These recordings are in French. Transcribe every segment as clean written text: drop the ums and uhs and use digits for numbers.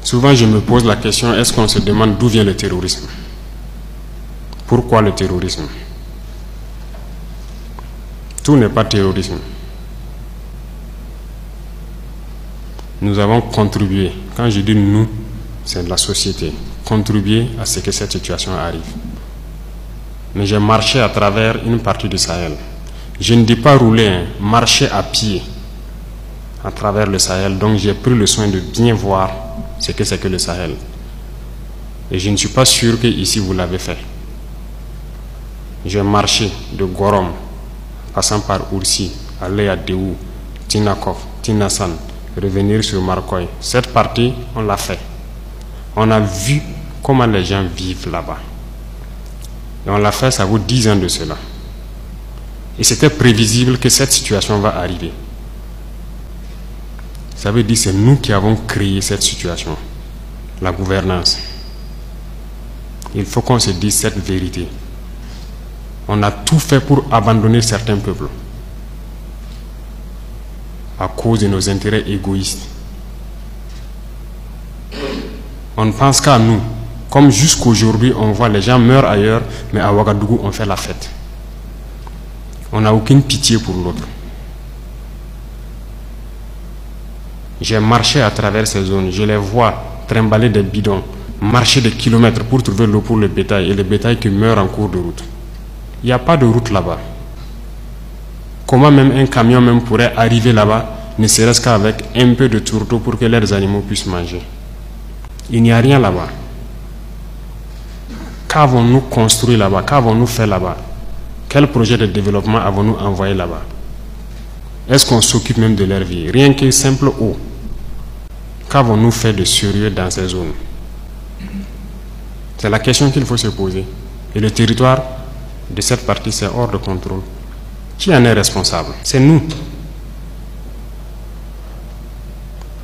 Souvent, je me pose la question, est-ce qu'on se demande d'où vient le terrorisme? Pourquoi le terrorisme? Tout n'est pas terrorisme. Nous avons contribué, quand je dis nous, c'est la société, contribué à ce que cette situation arrive. Mais j'ai marché à travers une partie du Sahel. Je ne dis pas rouler, marcher à pied à travers le Sahel. Donc j'ai pris le soin de bien voir ce que c'est que le Sahel. Et je ne suis pas sûr que ici vous l'avez fait. J'ai marché de Gorom, passant par Oursi, aller à Déou, Tinakov, Tinasan, revenir sur Marcoy. Cette partie, on l'a fait. On a vu comment les gens vivent là-bas. Et on l'a fait, ça vaut 10 ans de cela. Et c'était prévisible que cette situation va arriver. Ça veut dire que c'est nous qui avons créé cette situation. La gouvernance. Il faut qu'on se dise cette vérité. On a tout fait pour abandonner certains peuples à cause de nos intérêts égoïstes. On ne pense qu'à nous. Comme jusqu'aujourd'hui, on voit les gens meurent ailleurs, mais à Ouagadougou, on fait la fête. On n'a aucune pitié pour l'autre. J'ai marché à travers ces zones, je les vois trimballer des bidons, marcher des kilomètres pour trouver l'eau pour le bétail, et le bétail qui meurt en cours de route. Il n'y a pas de route là-bas. Comment même un camion même pourrait arriver là-bas, ne serait-ce qu'avec un peu de tourteau pour que leurs animaux puissent manger? Il n'y a rien là-bas. Qu'avons-nous construit là-bas? Qu'avons-nous fait là-bas? Quel projet de développement avons-nous envoyé là-bas? Est-ce qu'on s'occupe même de leur vie? Rien que simple eau. Qu'avons-nous fait de sérieux dans ces zones? C'est la question qu'il faut se poser. Et le territoire de cette partie, c'est hors de contrôle. Qui en est responsable? C'est nous.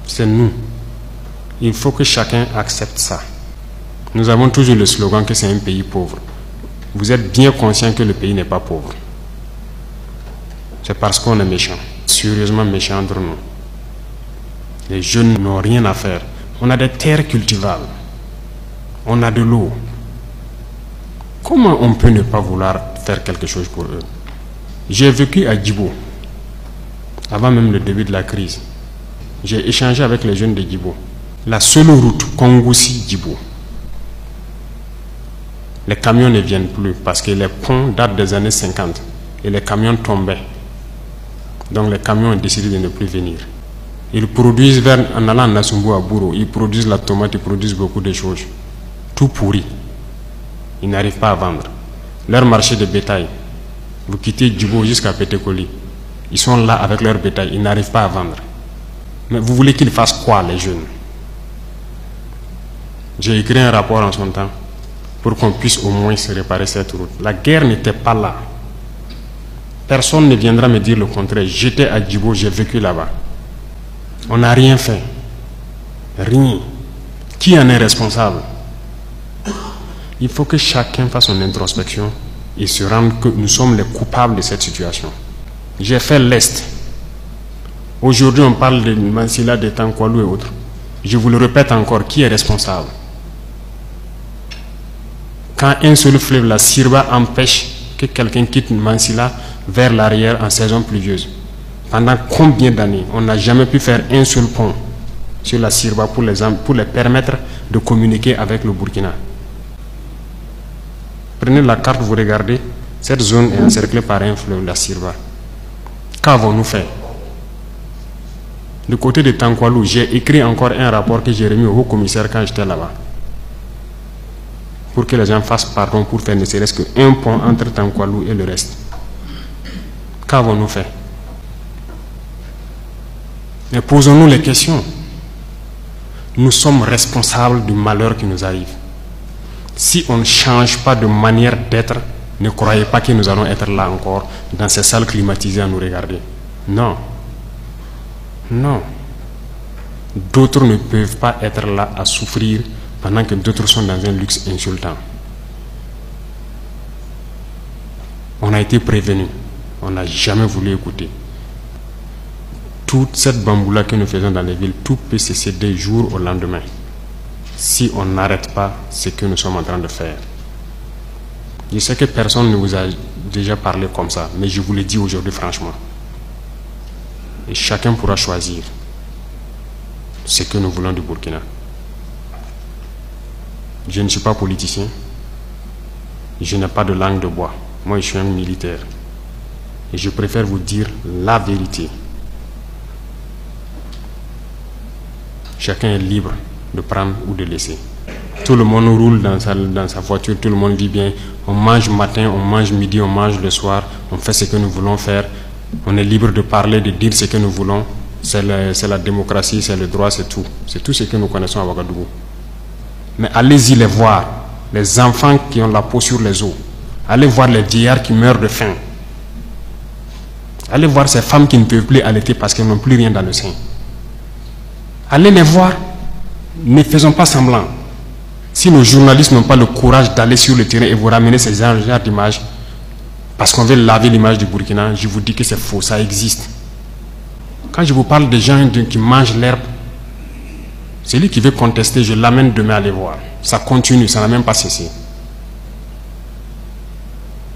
C'est nous. Il faut que chacun accepte ça. Nous avons toujours le slogan que c'est un pays pauvre. Vous êtes bien conscient que le pays n'est pas pauvre. C'est parce qu'on est méchant, sérieusement méchant entre nous. Les jeunes n'ont rien à faire. On a des terres cultivables. On a de l'eau. Comment on peut ne pas vouloir faire quelque chose pour eux? J'ai vécu à Djibo, avant même le début de la crise. J'ai échangé avec les jeunes de Djibo. La seule route, Kongoussi-Djibo, les camions ne viennent plus parce que les ponts datent des années 50 et les camions tombaient. Donc les camions ont décidé de ne plus venir. Ils produisent en allant à Nassumbu, à Bouro, ils produisent la tomate, ils produisent beaucoup de choses. Tout pourri. Ils n'arrivent pas à vendre. Leur marché de bétail, vous quittez Djibo jusqu'à Pétékoli, ils sont là avec leur bétail, ils n'arrivent pas à vendre. Mais vous voulez qu'ils fassent quoi, les jeunes? J'ai écrit un rapport en son temps pour qu'on puisse au moins se réparer cette route. La guerre n'était pas là. Personne ne viendra me dire le contraire. J'étais à Djibo, j'ai vécu là-bas. On n'a rien fait. Rien. Qui en est responsable? Il faut que chacun fasse son introspection et se rende que nous sommes les coupables de cette situation. J'ai fait l'Est. Aujourd'hui, on parle de Mansilla, de Tankwalou et autres. Je vous le répète encore, qui est responsable? Quand un seul fleuve, la Sirba, empêche que quelqu'un quitte Mansilla vers l'arrière en saison pluvieuse, pendant combien d'années on n'a jamais pu faire un seul pont sur la Sirba pour les permettre de communiquer avec le Burkina? Prenez la carte, vous regardez, cette zone est encerclée par un fleuve, la Sirba. Qu'avons-nous fait? Du côté de Tankwalou, j'ai écrit encore un rapport que j'ai remis au haut-commissaire quand j'étais là-bas, pour que les gens fassent pardon pour faire ne serait-ce qu'un pont entre Tankwalou et le reste. Qu'avons-nous fait? Mais posons-nous les questions. Nous sommes responsables du malheur qui nous arrive. Si on ne change pas de manière d'être, ne croyez pas que nous allons être là encore, dans ces salles climatisées à nous regarder. Non. Non. D'autres ne peuvent pas être là à souffrir pendant que d'autres sont dans un luxe insultant. On a été prévenus. On n'a jamais voulu écouter. Toute cette bamboula que nous faisons dans les villes, tout peut se céder jour au lendemain. si on n'arrête pas ce que nous sommes en train de faire. Je sais que personne ne vous a déjà parlé comme ça, mais je vous le dis aujourd'hui franchement. Et chacun pourra choisir ce que nous voulons du Burkina. Je ne suis pas politicien. Je n'ai pas de langue de bois. Moi, je suis un militaire. Et je préfère vous dire la vérité. Chacun est libre de prendre ou de laisser. Tout le monde roule dans sa voiture, tout le monde vit bien. On mange matin, on mange midi, on mange le soir. On fait ce que nous voulons faire. On est libre de parler, de dire ce que nous voulons. C'est la démocratie, c'est le droit, c'est tout. C'est tout ce que nous connaissons à Ouagadougou. Mais allez-y les voir. Les enfants qui ont la peau sur les os. Allez voir les vieillards qui meurent de faim. Allez voir ces femmes qui ne peuvent plus allaiter parce qu'elles n'ont plus rien dans le sein. Allez les voir. Ne faisons pas semblant. Si nos journalistes n'ont pas le courage d'aller sur le terrain et vous ramener ces genres d'images, parce qu'on veut laver l'image du Burkina, je vous dis que c'est faux, ça existe. Quand je vous parle des gens qui mangent l'herbe, celui qui veut contester, je l'amène demain à les voir. Ça continue, ça n'a même pas cessé.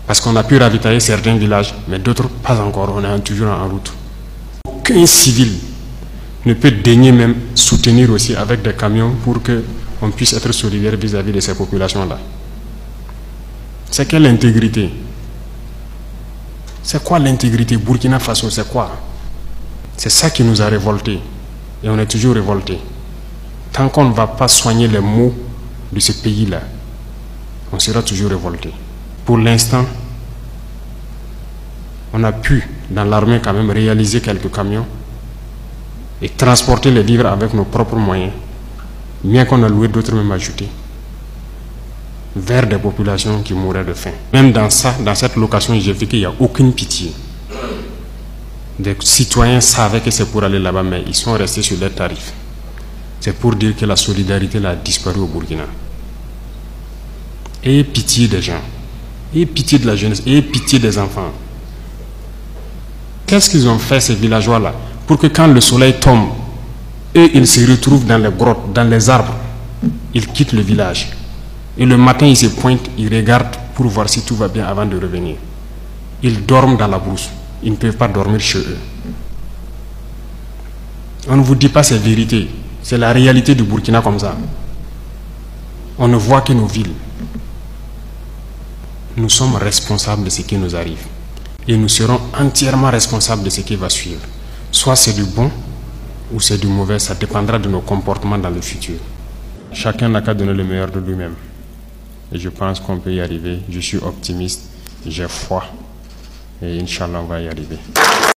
Parce qu'on a pu ravitailler certains villages, mais d'autres pas encore, on est toujours en route. Aucun civil ne peut daigner même soutenir aussi avec des camions pour qu'on puisse être solidaire vis-à-vis de ces populations-là. C'est quelle intégrité? C'est quoi l'intégrité? Burkina Faso, c'est quoi? C'est ça qui nous a révoltés. Et on est toujours révoltés. Tant qu'on ne va pas soigner les maux de ce pays-là, on sera toujours révoltés. Pour l'instant, on a pu, dans l'armée quand même, réaliser quelques camions et transporter les vivres avec nos propres moyens, bien qu'on a loué d'autres même ajoutés, vers des populations qui mouraient de faim. Même dans cette location, j'ai vu qu'il n'y a aucune pitié. Des citoyens savaient que c'est pour aller là-bas, mais ils sont restés sur leurs tarifs. C'est pour dire que la solidarité là, a disparu au Burkina. Ayez pitié des gens, ayez pitié de la jeunesse, ayez pitié des enfants. Qu'est-ce qu'ils ont fait ces villageois-là pour que quand le soleil tombe, eux ils se retrouvent dans les grottes, dans les arbres, ils quittent le village. Et le matin ils se pointent, ils regardent pour voir si tout va bien avant de revenir. Ils dorment dans la brousse, ils ne peuvent pas dormir chez eux. On ne vous dit pas ces vérités. C'est la réalité du Burkina comme ça. On ne voit que nos villes. Nous sommes responsables de ce qui nous arrive. Et nous serons entièrement responsables de ce qui va suivre. Soit c'est du bon ou c'est du mauvais, ça dépendra de nos comportements dans le futur. Chacun n'a qu'à donner le meilleur de lui-même. Et je pense qu'on peut y arriver. Je suis optimiste, j'ai foi. Et Inch'Allah, on va y arriver.